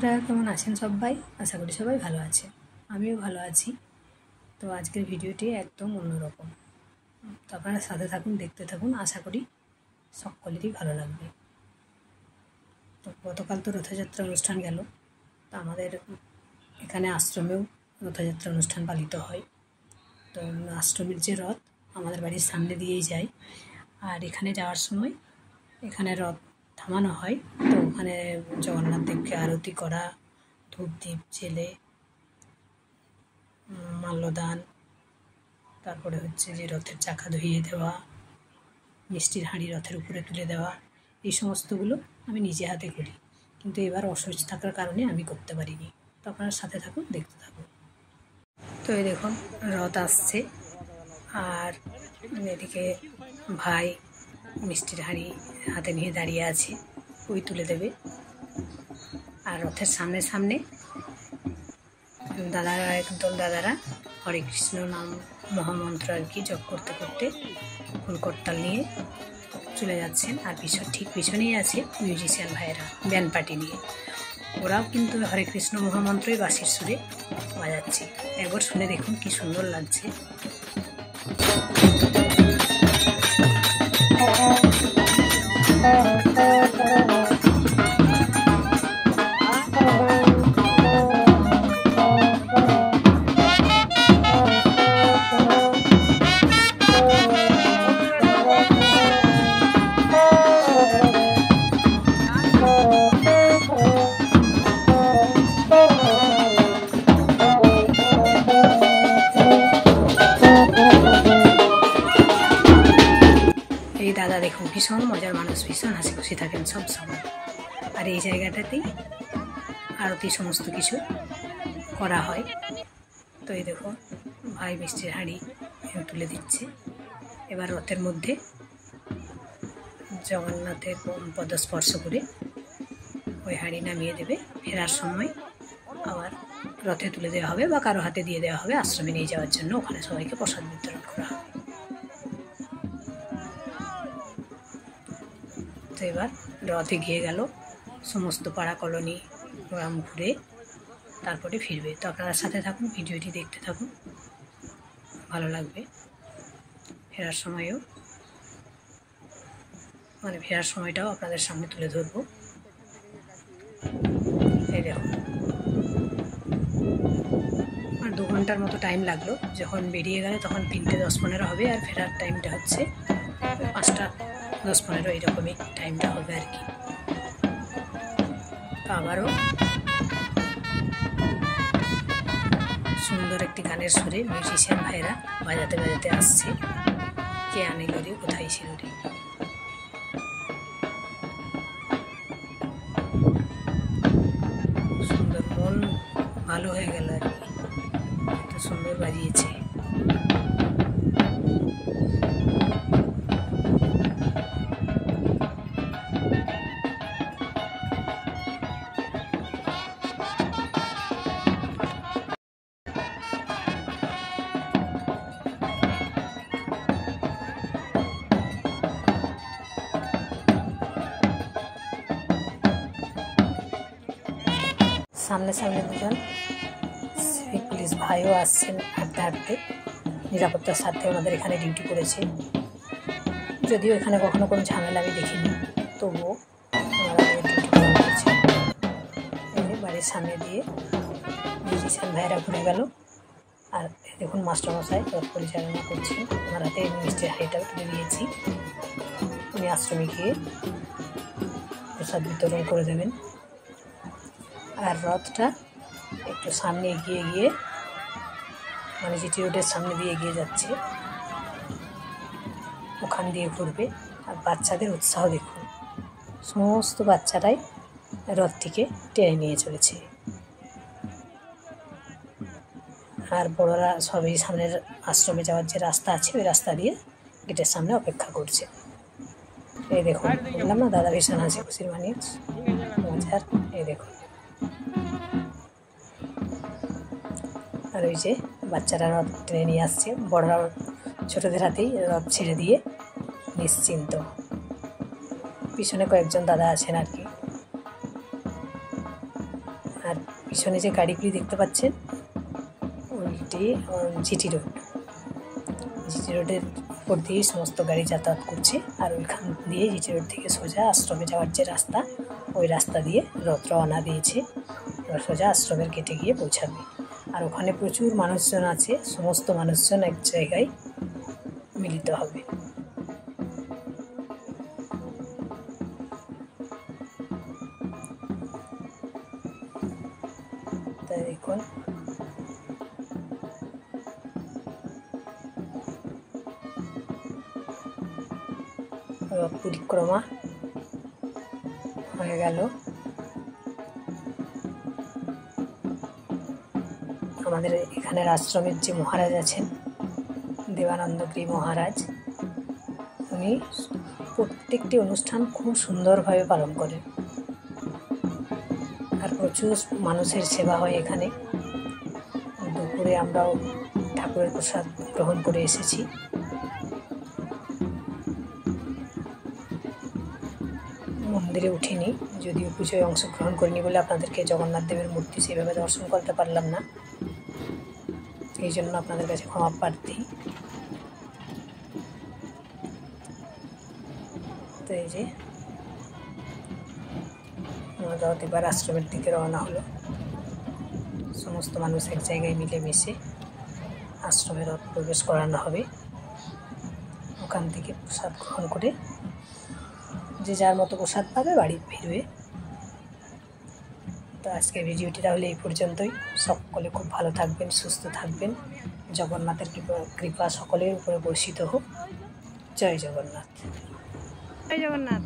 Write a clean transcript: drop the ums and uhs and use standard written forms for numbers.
বন্ধুরা কেমন আছেন সবাই? আশা করি সবাই ভালো আছে, আমিও ভালো আছি। তো আজকের ভিডিওটি একদম অন্যরকম, তো আপনারা সাথে থাকুন, দেখতে থাকুন, আশা করি সকলেরই ভালো লাগবে। তো গতকাল তো রথযাত্রা অনুষ্ঠান গেল, তো আমাদের এখানে আশ্রমেও রথযাত্রা অনুষ্ঠান পালিত হয়। তো আশ্রমের যে রথ আমাদের বাড়ির সামনে দিয়েই যায়, আর এখানে যাওয়ার সময় এখানে রথ থামানো হয়। তো ওখানে জগন্নাথ দেবকে আরতি করা, ধূপ দ্বীপ জেলে, মাল্যদান, তারপরে হচ্ছে যে রথের চাকা ধুইয়ে দেওয়া, মিষ্টির হাঁড়ি রথের উপরে তুলে দেওয়া, এই সমস্তগুলো আমি নিজে হাতে করি। কিন্তু এবার অসুস্থ থাকার কারণে আমি করতে পারিনি। তো আপনারা সাথে থাকুন, দেখতে থাকুন। তো এই দেখুন রথ আসছে, আর এদিকে ভাই মিষ্টির হাঁড়ি হাতে নিয়ে দাঁড়িয়ে আছে, ওই তুলে দেবে। আর রথের সামনে সামনে দাদারা, একদল দাদারা হরে কৃষ্ণ নাম মহামন্ত্র আর কি জপ করতে করতে ফুল করতাল নিয়ে চলে যাচ্ছেন। আর ঠিক পিছনেই আছে মিউজিশিয়ান ভাইয়েরা ব্যান্ড পার্টি নিয়ে, ওরাও কিন্তু হরে কৃষ্ণ মহামন্ত্রই বাঁশির সুরে বাজাচ্ছে। একবার শুনে দেখুন কি সুন্দর লাগছে। এই দাদা দেখুন ভীষণ মজার মানুষ, ভীষণ হাসি খুশি থাকেন সব সময়। আর এই জায়গাটাতেই আরতি সমস্ত কিছু করা হয়। তো এই দেখুন ভাই মিষ্টির হাঁড়ি তুলে দিচ্ছে। এবার রথের মধ্যে জগন্নাথের পদস্পর্শ করে ওই হাঁড়ি নামিয়ে দেবে। ফেরার সময় আবার রথে তুলে দেওয়া হবে বা কারো হাতে দিয়ে দেওয়া হবে আশ্রমে নিয়ে যাওয়ার জন্য। ওখানে সবাইকে প্রসাদ বিতরণ করা হবে। তো এবার রথে গিয়ে গেল, সমস্ত পাড়া কলোনি গ্রাম ঘুরে তারপরে ফিরবে। তো আপনারা সাথে থাকুন, ভিডিওটি দেখতে থাকুন, ভালো লাগবে। ফেরার সময়টাও আপনাদের সামনে তুলে ধরবো। এই দেখুন আর 2 ঘন্টার মতো টাইম লাগলো। যখন বেরিয়ে গেল তখন 3টে 10-15 হবে, আর ফেরার টাইমটা হচ্ছে 5টা 10-15 এইরকমই টাইমটা হবে আর কি। তো আবারও সুন্দর একটি গানের সুরে মিউজিশিয়ান ভাইরা বাজাতে বাজাতে আসছে। কে আনিল রে কোথায় ছিল রে। সুন্দর, মন ভালো হয়ে গেল আর কি, এত সুন্দর বাজিয়েছে। সামনে সামনে দুজন সিভিক পুলিশ ভাইও আসছেন হাঁটতে হাঁটতে। নিরাপত্তার স্বার্থে ওনাদের এখানে ডিউটি করেছে। যদিও এখানে কখনো কোনো ঝামেলা আমি দেখিনি, তবুও ওনারা ডিউটি পালন করছে। এই বাড়ির সামনে দিয়ে মিউজিশিয়ান ভাইয়েরা ঘুরে গেল। আর দেখুন মাস্টারমশাই রথ পরিচালনা করছেন, ওনার হাতে মিষ্টির হাঁড়িটাও তুলে দিয়েছি। উনি আশ্রমে গিয়ে প্রসাদ বিতরণ করে দেবেন। আর রথটা একটু সামনে এগিয়ে গিয়ে, মানে জিটি রোডের সামনে দিয়ে এগিয়ে যাচ্ছে, ওখান দিয়ে ঘুরবে। আর বাচ্চাদের উৎসাহ দেখুন, সমস্ত বাচ্চারাই রথটিকে টেনে নিয়ে চলেছে। আর বড়রা সবই সামনের আশ্রমে যাওয়ার যে রাস্তা আছে ওই রাস্তা দিয়ে গেটের সামনে অপেক্ষা করছে। এই দেখুন, বললাম না দাদা ভীষণ হাসি খুশির মানুষ, মজার। এই দেখুন, আর ওই যে বাচ্চারা রথ টেনে নিয়ে আসছে, বড়রা ছোটদের হাতেই রথ ছেড়ে দিয়ে নিশ্চিন্ত। পিছনে কয়েকজন দাদা আছেন আর কি। আর পিছনে যে গাড়িগুলি দেখতে পাচ্ছেন ওইটি জিটি রোড। জিটি রোডের উপর দিয়ে সমস্ত গাড়ি যাতায়াত করছে। আর ওইখান দিয়ে জিটি রোড থেকে সোজা আশ্রমে যাওয়ার যে রাস্তা, ওই রাস্তা দিয়ে রথ রওনা দিয়েছে। এবার সোজা আশ্রমের গেটে গিয়ে পৌঁছাবে। আর ওখানে প্রচুর মানুষজন আছে, সমস্ত মানুষজন এক জায়গায় মিলিত হবে। তাই দেখুন রথ পরিক্রমা হয়ে গেল। আমাদের এখানের আশ্রমের যে মহারাজ আছেন, দেবানন্দগিরি মহারাজ, উনি প্রত্যেকটি অনুষ্ঠান খুব সুন্দরভাবে পালন করেন। আর প্রচুর মানুষের সেবা হয় এখানে। দুপুরে আমরাও ঠাকুরের প্রসাদ গ্রহণ করে এসেছি। মন্দিরে উঠিনি, যদিও পুজোয় অংশগ্রহণ করিনি বলে আপনাদেরকে জগন্নাথ দেবের মূর্তি সেভাবে দর্শন করতে পারলাম না, এই জন্য আপনাদের কাছে ক্ষমা প্রার্থী। তো এই যে রথ এবার আশ্রমের দিকে রওনা হলো। সমস্ত মানুষ এক জায়গায় মিলেমিশে আশ্রমে রথ প্রবেশ করানো হবে। ওখান থেকে প্রসাদ গ্রহণ করে যে যার মতো প্রসাদ পাবে বাড়ি ফিরবে। তো আজকের ভিডিওটি তাহলে এই পর্যন্তই। সকলে খুব ভালো থাকবেন, সুস্থ থাকবেন। জগন্নাথের কৃপা সকলের উপরে বর্ষিত হোক। জয় জগন্নাথ। জয় জগন্নাথ।